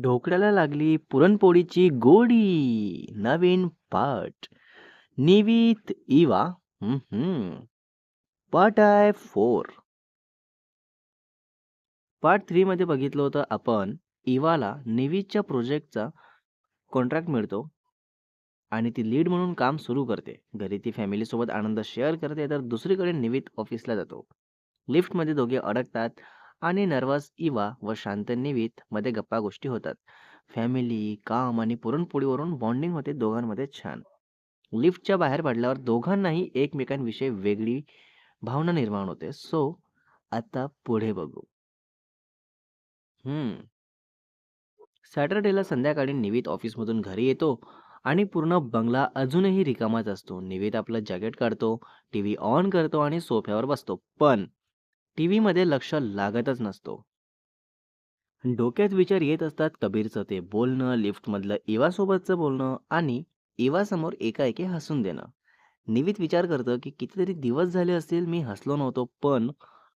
ढोकळ्याला लागली पुरणपोळीची गोडी. नवीन पार्ट. निवीत इवा. पार्ट आहे 4. पार्ट 3 मध्ये बघितलं होतं आपण. इवाला निवीच्या प्रोजेक्टचा कॉन्ट्रॅक्ट मिळतो आणि ती लीड म्हणून काम सुरू करते. घरी ती फॅमिली सोबत आनंद शेअर करते, तर दुसरीकडे निवीत ऑफिसला जातो. लिफ्टमध्ये दोघे अडकतात आणि नर्वस इवा व शांत निवीत मध्ये गप्पा गोष्टी होतात. फॅमिली, काम आणि पुरणपोळीवरून बॉन्डिंग होते दोघांमध्ये छान. लिफ्टच्या बाहेर पडल्यावर दोघांनाही एकमेकांविषयी वेगळी भावना निर्माण होते. सो आता पुढे बघू. हम्म सॅटर्डेला संध्याकाळी निवीत ऑफिसमधून घरी येतो आणि पूर्ण बंगला अजूनही रिकामाच असतो. निवीत आपलं जॅकेट काढतो, टीव्ही ऑन करतो आणि सोफ्यावर बसतो. पण टीव्ही मध्ये लक्ष लागतच नसतो. डोक्यात विचार येत असतात कबीरचं ते बोलणं, लिफ्टमधलं इवासोबतचं बोलणं आणि इवासमोर एकाएकी हसून देणं. निवीत विचार करतं की कितीतरी दिवस झाले असतील मी हसलो नव्हतो, पण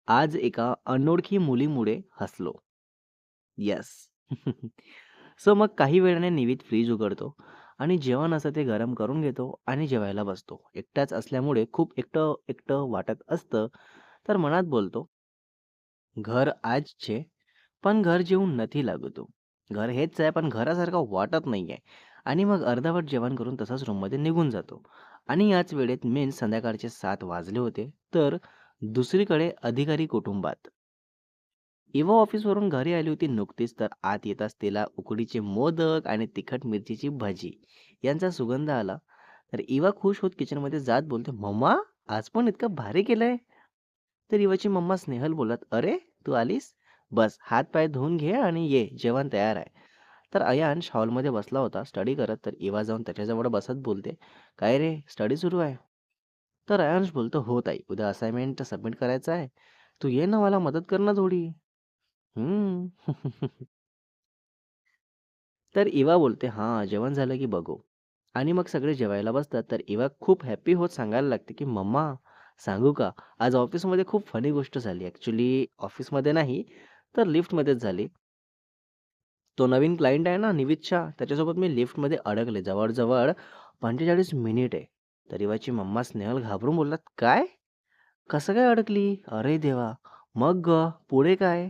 आज एका अनोळखी मुलीमुळे हसलो. येस. सो मग काही वेळाने निवीत फ्रीज उघडतो आणि जेवण असं ते गरम करून घेतो आणि जेवायला बसतो. एकटाच असल्यामुळे खूप एकटं एकटं वाटत असतं, तर मनात बोलतो, घर आज છે पण घर जेवून નથી लागतो. घर हेच आहे पण घरासारखं वाटत नाहीये. आणि मग अर्धवट जेवण करून तसाच रूममध्ये निघून जातो. आणि याच वेळेत मेन संध्याकाळचे 7 वाजले होते. तर दुसरीकडे अधिकारी कुटुंबात इवा ऑफिसवरून घरी आली होती नुकतीच, तर आत येताच तिला उकडीचे मोदक आणि तिखट मिरचीची भाजी यांचा सुगंध आला. तर इवा खुश होत किचनमध्ये जात बोलते, मम्मा, आज पण इतकं भारी केलंय. तर इवाची मम्मा स्नेहल बोलत, अरे तू आलीस, बस हात पाय धुवून घे आणि ये, जेवण तयार आहे. तर अयांश हॉलमध्ये बसला होता स्टडी करत. तर इवा जाऊन त्याच्याजवळ बसत बोलते, काय रे, स्टडी सुरू आहे? तर अयांश बोलतो, हो ताई, उद्या असाइनमेंट सबमिट करायचं आहे. तू ये ना, मला मदत कर ना थोडी. हम्म तर इवा बोलते, हां, जेवण झालं की बघू. आणि मग सगळे जेवायला बसतात. तर इवा खूप हॅपी होत सांगायला लागते, की मम्मा, सांगू का? आज ऑफिसमध्ये खूप फनी गोष्ट झाली. ॲक्चुअली ऑफिसमध्ये नाही, तर लिफ्टमध्येच झाली. तो नवीन क्लायंट आहे ना निवितच्या, त्याच्यासोबत मी लिफ्टमध्ये अडकले. जवळ-जवळ 45 मिनिटे. तर इवाची मम्मा स्नेहल घाबरून बोलतात, "काय? कसं काय अडकली? अरे देवा! मग गं, पुढे काय?"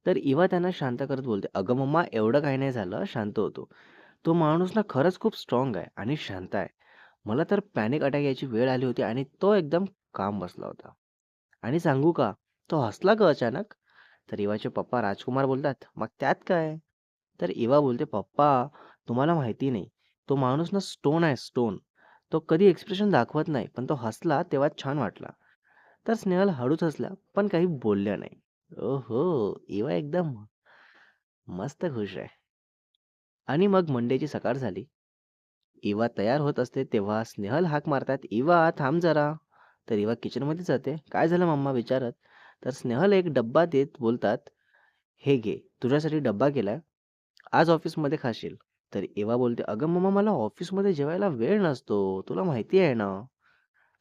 तर इवा त्यांना शांत करत बोलते, "अगं मम्मा, एवढं काही नाही झालं, शांत होतो. तो माणूस ना खरंच खूप स्ट्राँग आहे आणि शांत आहे. मला तर पॅनिक अटॅक यायची वेळ आली होती आणि तो एकदम काम बसला होता. आणि सांगू का, तो हसला गं अचानक." तर इवाचे पप्पा राजकुमार बोलतात, "मग त्यात काय?" तर इवा बोलते, "पप्पा, तुम्हाला माहिती नाही. तो माणूस ना स्टोन आहे, स्टोन. तो कधी एक्सप्रेशन दाखवत नाही, पण तो हसला तेव्हा छान वाटला." तर स्नेहल हळूच हसल्या, पण काही बोलल्या नाही. ओहो! इवा एकदम मस्त खुश आहे. आणि मग मंडेची सकाळ झाली. इवा तयार होत असते तेव्हा स्नेहल हाक मारतात, "इवा, थांब जरा." तर इवा किचनमध्ये जाते. "काय झालं मम्मा?" विचारत. तर स्नेहल एक डब्बा देत बोलतात, "हे घे, तुझ्यासाठी डब्बा केलाय. आज ऑफिसमध्ये खाशील." तर इवा बोलते, "अगं मम्मा, मला ऑफिसमध्ये जेवायला वेळ नसतो. तुला माहिती आहे ना."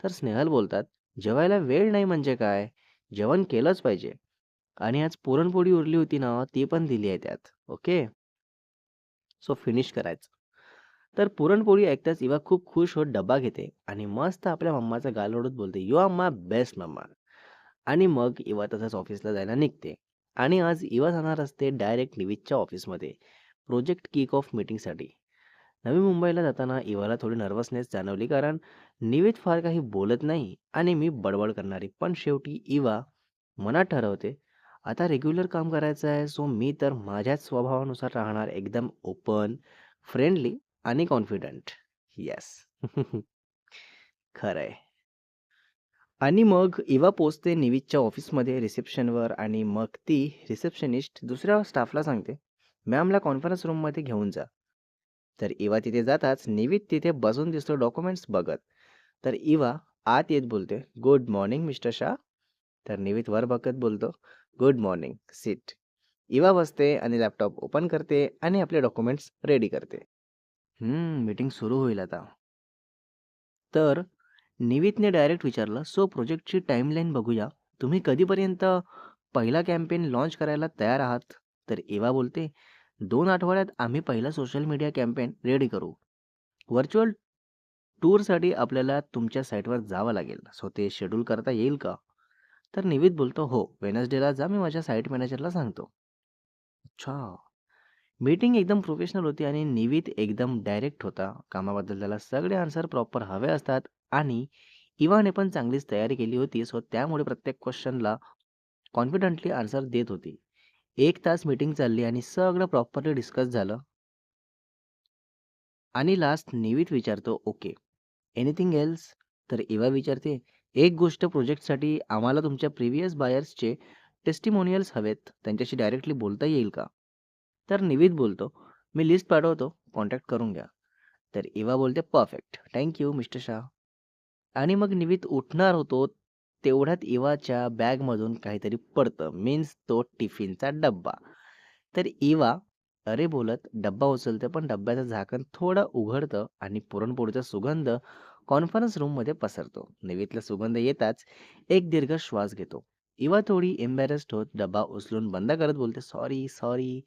तर स्नेहल बोलतात, "जेवायला वेळ नाही म्हणजे काय? जेवण केलंच पाहिजे. आणि आज पुरणपोळी उरली होती ना, ती पण दिली आहे त्यात. ओके? सो फिनिश करायचं." तर पुरणपोळी ऐकताच इवा खूप खुश होत डब्बा घेते आणि मस्त आपल्या मम्माचा गाल ओढत बोलते, "you are my best mamma." आणि मग इवा तसंच ऑफिसला जायला निघते. आणि आज इवा जाणार असते डायरेक्ट निवितच्या ऑफिसमध्ये प्रोजेक्ट किक ऑफ मीटिंगसाठी. नवी मुंबईला जाताना इवाला थोडी नर्वसनेस जाणवली, कारण निवित फार काही बोलत नाही आणि मी बडबड करणारी. पण शेवटी इवा मनात ठरवते, आता रेग्युलर काम करायचं आहे, सो मी तर माझ्याच स्वभावानुसार राहणार, एकदम ओपन, फ्रेंडली आणि कॉन्फिडंट. येस. खरंय. आणि मग इवा पोचते निवितच्या ऑफिसमध्ये रिसेप्शनवर आणि मग ती रिसेप्शनिस्ट दुसऱ्या स्टाफला सांगते, मॅमला कॉन्फरन्स रूममध्ये घेऊन जा. तर इवा तिथे जाताच निवित तिथे बसून दिसतो डॉक्युमेंट्स बघत. तर इवा आत येत बोलते, गुड मॉर्निंग मिस्टर शाह. तर निवित वर बघत बोलतो, गुड मॉर्निंग, सीट. इवा बसते आणि लॅपटॉप ओपन करते आणि आपले डॉक्युमेंट्स रेडी करते. मीटिंग सुरू होईल आता. तर निवितने डायरेक्ट विचारलं, सो प्रोजेक्टची टाइमलाईन बघूया. तुम्ही कधीपर्यंत पहिला कॅम्पेन लॉन्च करायला तयार आहात? तर एवा बोलते, "2 आठवड्यात आम्ही पहिला सोशल मीडिया कॅम्पेन रेडी करू. व्हर्चुअल टूरसाठी आपल्याला तुमच्या साईटवर जावं लागेल. सो ते शेड्यूल करता येईल का?" तर निवित बोलतो, "हो, वेडनेसडेला जा, मी माझ्या साईट मॅनेजरला सांगतो." अच्छा. मीटिंग एकदम प्रोफेशनल होती आणि निवित एकदम डायरेक्ट होता. कामाबद्दल त्याला सगळे आन्सर प्रॉपर हवे असतात आणि इवाने पण चांगलीच तयारी केली होती. सो त्यामुळे प्रत्येक क्वेश्चनला कॉन्फिडंटली आन्सर देत होती. 1 तास मीटिंग चालली आणि सगळं प्रॉपरली डिस्कस झालं आणि लास्ट निवित विचारतो, "ओके, एनिथिंग एल्स?" तर इवा विचारते, "एक गोष्ट प्रोजेक्टसाठी आम्हाला तुमच्या प्रिव्हियस बायर्सचे टेस्टिमोनियल्स हवेत. त्यांच्याशी डायरेक्टली बोलता येईल का?" तर निवित बोलतो, "मी लिस्ट पाठवतो, कॉन्टॅक्ट करून घ्या." तर इवा बोलते, "perfect. Thank you mister Shah." आणि मग निवित उठणार होतो, तेवढ्यात इवाच्या बॅगमधून काहीतरी पडतं. मीन्स तो टिफिनचा डब्बा. तर इवा अरे बोलत डब्बा उचलते, पण डब्याचं झाकण थोडं उघडतं आणि पुरणपोळीचा सुगंध कॉन्फरन्स रूममध्ये पसरतो. निवितला सुगंध येताच एक दीर्घ श्वास घेतो. इवा थोडी एम्बॅरेस्ड होत डब्बा उचलून बंद करत बोलते, "सॉरी, सॉरी.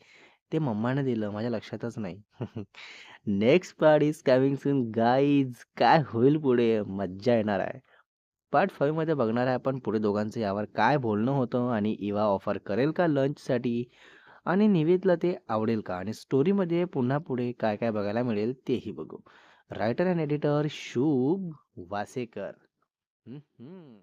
ते मम्माने दिलं. माझ्या लक्षातच नाही." Next part is coming soon guys. काय होईल पुढे? मज्जा येणार आहे. पार्ट 5 मध्ये बघणार आहे आपण पुढे दोघांचं यावर काय बोलणं होतं आणि इवा ऑफर करेल का लंचसाठी आणि निवेदला ते आवडेल का आणि स्टोरीमध्ये पुन्हा पुढे काय काय बघायला मिळेल तेही बघू. रायटर अँड एडिटर शुभ वासेकर. हम्म.